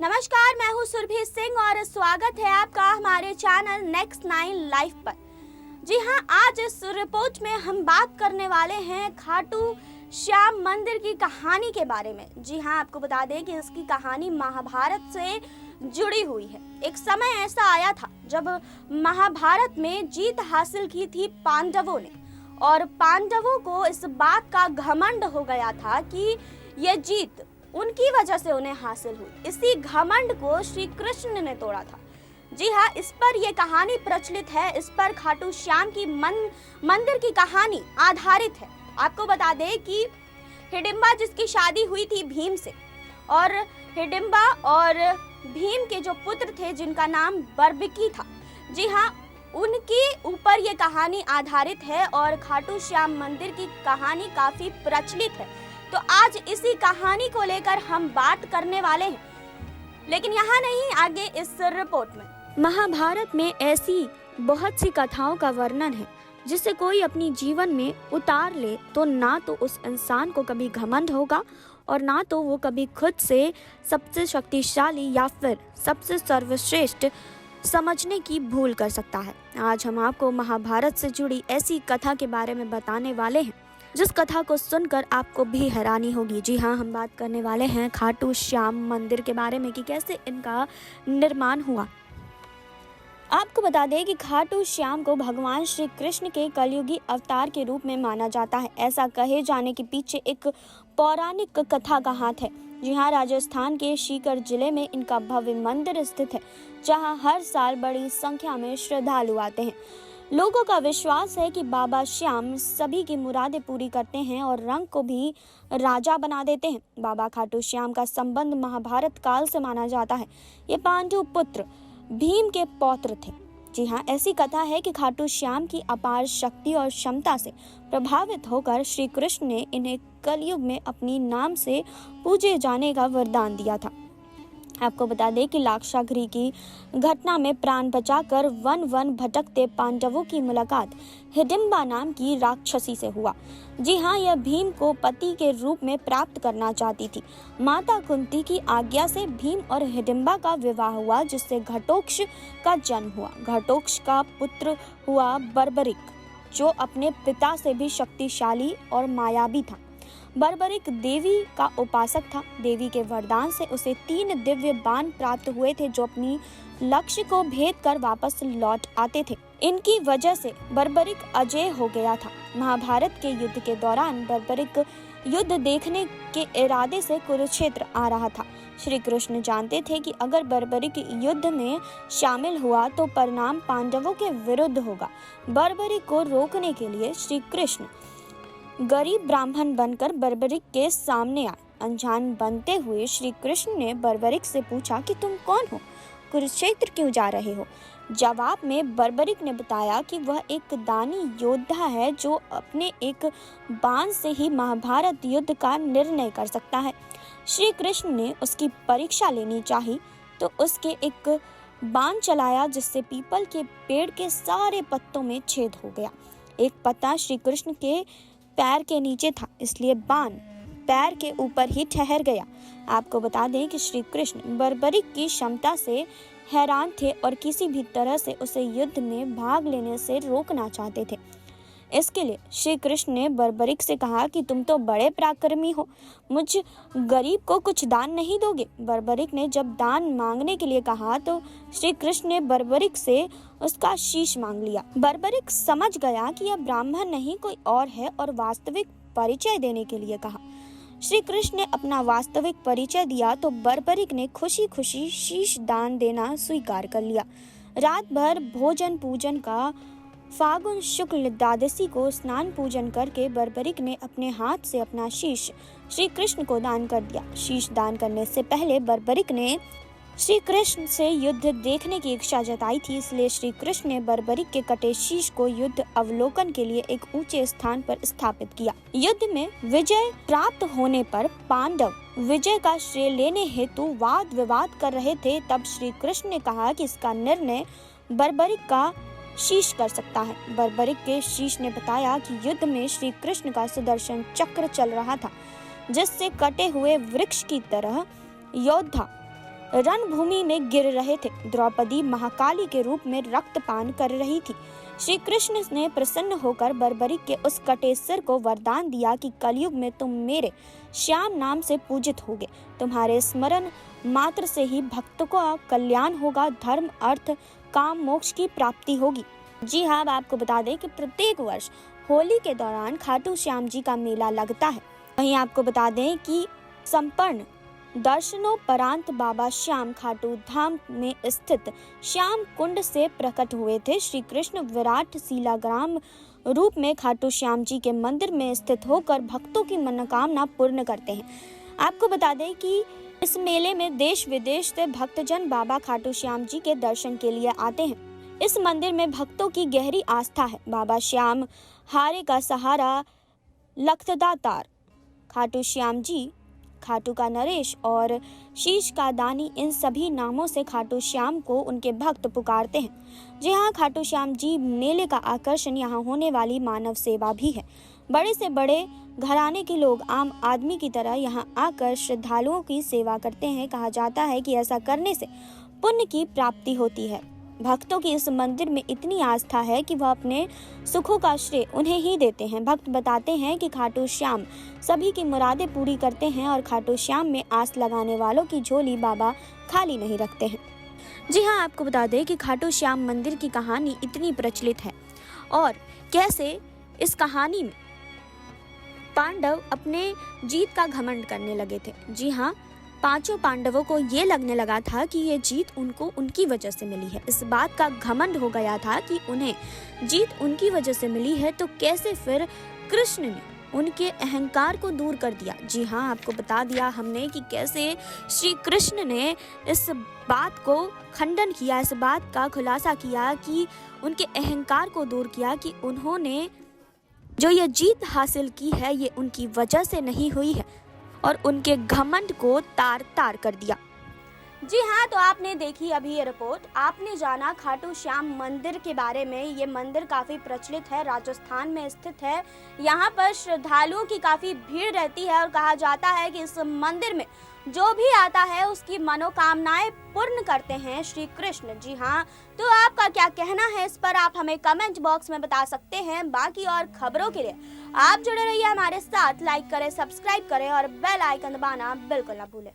नमस्कार, मैं हूँ सुरभि सिंह और स्वागत है आपका हमारे चैनल नेक्स्ट 9 लाइफ पर। जी हाँ, आज इस रिपोर्ट में हम बात करने वाले हैं खाटू श्याम मंदिर की कहानी के बारे में। जी हाँ, आपको बता दें कि इसकी कहानी महाभारत से जुड़ी हुई है। एक समय ऐसा आया था जब महाभारत में जीत हासिल की थी पांडवों ने, और पांडवों को इस बात का घमंड हो गया था कि यह जीत उनकी वजह से उन्हें हासिल हुई। इसी घमंड को श्री कृष्ण ने तोड़ा था। जी हाँ, इस पर यह कहानी प्रचलित है। इस पर खाटू श्याम की मंदिर की कहानी आधारित है। आपको बता दें कि हिडिंबा जिसकी शादी हुई थी भीम से, और हिडिंबा और भीम के जो पुत्र थे जिनका नाम बर्बकी था, जी हाँ, उनके ऊपर यह कहानी आधारित है और खाटू श्याम मंदिर की कहानी काफी प्रचलित है। तो आज इसी कहानी को लेकर हम बात करने वाले हैं, लेकिन यहाँ नहीं, आगे इस रिपोर्ट में। महाभारत में ऐसी बहुत सी कथाओं का वर्णन है जिसे कोई अपनी जीवन में उतार ले तो ना तो उस इंसान को कभी घमंड होगा और ना तो वो कभी खुद से सबसे शक्तिशाली या फिर सबसे सर्वश्रेष्ठ समझने की भूल कर सकता है। आज हम आपको महाभारत से जुड़ी ऐसी कथा के बारे में बताने वाले हैं जिस कथा को सुनकर आपको भी हैरानी होगी। जी हाँ, हम बात करने वाले हैं खाटू श्याम मंदिर के बारे में कि कैसे इनका निर्माण हुआ। आपको बता दें कि खाटू श्याम को भगवान श्री कृष्ण के कलयुगी अवतार के रूप में माना जाता है। ऐसा कहे जाने के पीछे एक पौराणिक कथा का हाथ है। जी हाँ, राजस्थान के सीकर जिले में इनका भव्य मंदिर स्थित है, जहाँ हर साल बड़ी संख्या में श्रद्धालु आते हैं। लोगों का विश्वास है कि बाबा श्याम सभी की मुरादें पूरी करते हैं और रंग को भी राजा बना देते हैं। बाबा खाटू श्याम का संबंध महाभारत काल से माना जाता है। ये पांडु पुत्र भीम के पौत्र थे। जी हाँ, ऐसी कथा है कि खाटू श्याम की अपार शक्ति और क्षमता से प्रभावित होकर श्री कृष्ण ने इन्हें कलयुग में अपनी नाम से पूजे जाने का वरदान दिया था। आपको बता दें कि लाक्षागृह की घटना में प्राण बचाकर वन भटकते पांडवों की मुलाकात हिडिंबा नाम की राक्षसी से हुआ। जी हाँ, यह भीम को पति के रूप में प्राप्त करना चाहती थी। माता कुंती की आज्ञा से भीम और हिडिंबा का विवाह हुआ, जिससे घटोत्कच का जन्म हुआ। घटोत्कच का पुत्र हुआ बर्बरिक, जो अपने पिता से भी शक्तिशाली और मायावी था। बर्बरिक देवी का उपासक था। देवी के वरदान से उसे 3 दिव्य बाण प्राप्त हुए थे, जो अपनी लक्ष्य को भेद कर वापस लौट आते थे। इनकी वजह से बर्बरिक अजय हो गया था। महाभारत के युद्ध के दौरान बर्बरिक युद्ध देखने के इरादे से कुरुक्षेत्र आ रहा था। श्री कृष्ण जानते थे कि अगर बर्बरिक युद्ध में शामिल हुआ तो परिणाम पांडवों के विरुद्ध होगा। बर्बरिक को रोकने के लिए श्री कृष्ण गरीब ब्राह्मण बनकर बर्बरिक के सामने आए। अनजान बनते हुए श्री कृष्ण ने बर्बरिक से पूछा कि तुम कौन हो, कुरुक्षेत्र क्यों जा रहे हो। जवाब में बर्बरिक ने बताया कि वह एक दानी योद्धा है जो अपने एक बाण से ही महाभारत युद्ध का निर्णय कर सकता है। श्री कृष्ण ने उसकी परीक्षा लेनी चाही तो उसके एक बाण चलाया, जिससे पीपल के पेड़ के सारे पत्तों में छेद हो गया। एक पत्ता श्री कृष्ण के पैर के नीचे था, इसलिए बाण पैर के ऊपर ही ठहर गया। आपको बता दें कि श्री कृष्ण बर्बरिक की क्षमता से हैरान थे और किसी भी तरह से उसे युद्ध में भाग लेने से रोकना चाहते थे। इसके लिए श्री कृष्ण ने बर्बरिक से कहा कि तुम तो बड़े पराक्रमी हो, मुझ गरीब को कुछ दान नहीं दोगे। बर्बरिक ने जब दान मांगने के लिए कहा तो श्री कृष्ण ने बर्बरिक से उसका शीश मांग लिया। बर्बरिक समझ गया कि यह ब्राह्मण नहीं कोई और है और वास्तविक परिचय देने के लिए कहा। श्री कृष्ण ने अपना वास्तविक परिचय दिया तो बर्बरिक ने खुशी खुशी शीश दान देना स्वीकार कर लिया। रात भर भोजन पूजन का फागुन शुक्ल द्वादशी को स्नान पूजन करके बर्बरिक ने अपने हाथ से अपना शीश श्री कृष्ण को दान कर दिया। शीश दान करने से पहले बर्बरिक ने श्री कृष्ण से युद्ध देखने की इच्छा जताई थी, इसलिए श्री कृष्ण ने बर्बरिक के कटे शीश को युद्ध अवलोकन के लिए एक ऊंचे स्थान पर स्थापित किया। युद्ध में विजय प्राप्त होने पर पांडव विजय का श्रेय लेने हेतु वाद विवाद कर रहे थे। तब श्री कृष्ण ने कहा कि इसका निर्णय बर्बरिक का शीश कर सकता है। बर्बरिक के शीश ने बताया कि युद्ध में श्री कृष्ण का सुदर्शन चक्र चल रहा था, जिससे कटे हुए वृक्ष की तरह योद्धा रणभूमि में गिर रहे थे। द्रौपदी महाकाली के रूप में रक्तपान कर रही थी। श्री कृष्ण ने प्रसन्न होकर बर्बरी के उस कटेसर को वरदान दिया कि कलयुग में तुम मेरे श्याम नाम से पूजित होगे। तुम्हारे स्मरण मात्र से ही भक्तों का कल्याण होगा, धर्म अर्थ काम मोक्ष की प्राप्ति होगी। जी हाँ, अब आपको बता दें कि प्रत्येक वर्ष होली के दौरान खाटू श्याम जी का मेला लगता है। वहीं आपको बता दें कि संपन्न दर्शनोपरांत बाबा श्याम खाटू धाम में स्थित श्याम कुंड से प्रकट हुए थे। श्री कृष्ण विराट शीलाग्राम रूप में खाटू श्याम जी के मंदिर में स्थित होकर भक्तों की मनोकामना पूर्ण करते हैं। आपको बता दें कि इस मेले में देश विदेश से भक्तजन बाबा खाटू श्याम जी के दर्शन के लिए आते हैं। इस मंदिर में भक्तों की गहरी आस्था है। बाबा श्याम, हारे का सहारा, लखदातार, खाटू श्याम जी, खाटू का नरेश और शीश का दानी, इन सभी नामों से खाटू श्याम को उनके भक्त पुकारते हैं। जी हाँ, खाटू श्याम जी मेले का आकर्षण यहाँ होने वाली मानव सेवा भी है। बड़े से बड़े घराने के लोग आम आदमी की तरह यहाँ आकर श्रद्धालुओं की सेवा करते हैं। कहा जाता है कि ऐसा करने से पुण्य की प्राप्ति होती है। भक्तों की इस मंदिर में इतनी आस्था है कि वह अपने सुखों का श्रेय उन्हें ही देते हैं। भक्त बताते हैं कि खाटू श्याम सभी की मुरादें पूरी करते हैं और खाटू श्याम में आस लगाने वालों की झोली बाबा खाली नहीं रखते हैं। जी हाँ, आपको बता दें कि खाटू श्याम मंदिर की कहानी इतनी प्रचलित है और कैसे इस कहानी में पांडव अपने जीत का घमंड करने लगे थे। जी हाँ, पांचों पांडवों को ये लगने लगा था कि ये जीत उनको उनकी वजह से मिली है। इस बात का घमंड हो गया था कि उन्हें जीत उनकी वजह से मिली है, तो कैसे फिर कृष्ण ने उनके अहंकार को दूर कर दिया। जी हाँ, आपको बता दिया हमने कि कैसे श्री कृष्ण ने इस बात को खंडन किया, इस बात का खुलासा किया कि उनके अहंकार को दूर किया कि उन्होंने जो ये जीत हासिल की है ये उनकी वजह से नहीं हुई है और उनके घमंड को तार तार कर दिया। जी हाँ, तो आपने देखी अभी ये रिपोर्ट, आपने जाना खाटू श्याम मंदिर के बारे में। ये मंदिर काफ़ी प्रचलित है, राजस्थान में स्थित है। यहाँ पर श्रद्धालुओं की काफ़ी भीड़ रहती है और कहा जाता है कि इस मंदिर में जो भी आता है उसकी मनोकामनाएं पूर्ण करते हैं श्री कृष्ण। जी हाँ, तो आपका क्या कहना है इस पर आप हमें कमेंट बॉक्स में बता सकते हैं। बाकी और खबरों के लिए आप जुड़े रहिए हमारे साथ, लाइक करें, सब्सक्राइब करें और बेल आइकन दबाना बिल्कुल ना भूलें।